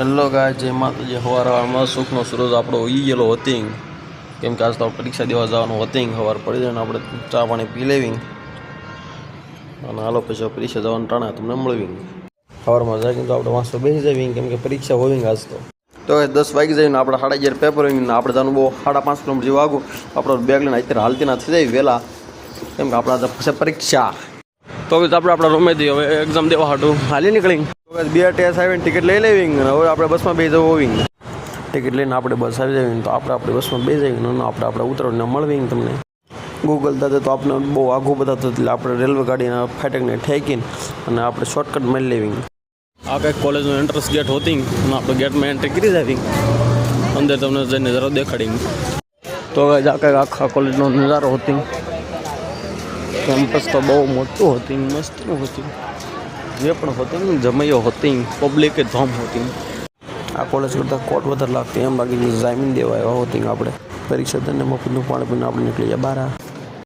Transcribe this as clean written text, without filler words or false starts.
Hello ગાય, જય માતાજી. સવારમાં સુખનો સૂરજ આપણો ઉઈ ગયેલો હતી, કેમ કે આજ તો પરીક્ષા દેવા જવાનું હતી. સવાર પડી જાય ને આપણે ચા પાણી પી લેવી અને હાલો પછી પરીક્ષા જવાનું ટાણા તમને મળવી. સવારમાં જાગીને તો આપણે વાંચવા બેસી જવી, કેમ કે પરીક્ષા હોવી આજ તો 10 વાગી જાય ને આપણે 11:30 પેપર હોય ને આપણે જવાનું બહુ 5.5 કિલોમીટર જેવું આગું. આપણો બેગ લઈને અત્યારે હાલતી ના થઈ જાય વહેલા, કેમ કે આપણા પછી પરીક્ષા તો આપણે રૂમેથી હવે એક્ઝામ દેવા હાટું હાલી નીકળી. 2 ટેસ આવીને ટિકિટ લઈ લેવી ને હવે આપણે બસમાં બેસી જવું હોવી. ટિકિટ લઈને આપણે બસ આવી જવી તો આપણે બસમાં બેસી જવી ને આપણે ઉતરવાને મળવી તમને. ગૂગલ દાદા તો આપણે બહુ આઘું બતાવતું એટલે આપણે રેલવે ગાડીના ફાટકને ઠેકીને અને આપણે શોર્ટકટ મળી લેવી. આ કંઈક કોલેજનું એન્ટ્રન્સ ગેટ હોતી અને આપણે ગેટમાં એન્ટ્રી કરી જાવી. અંદર તમને જઈને નજારો દેખાડી તો આ કંઈક આખા કોલેજનો નજારો હોતી. કેમ્પસ તો બહુ મોટું હતું, મસ્તનું હતું. જે પણ હોતી જમાઈઓ હોતી, પબ્લિક ધોમ હોતી. આ કોલેજ કરતાં કોટ વધારે લાગતી, એમ બાકી જામીન દેવા એવા હોતી. આપણે પરીક્ષા દઈને મફતનું પાણી પીને આપણે નીકળી જાય બહાર.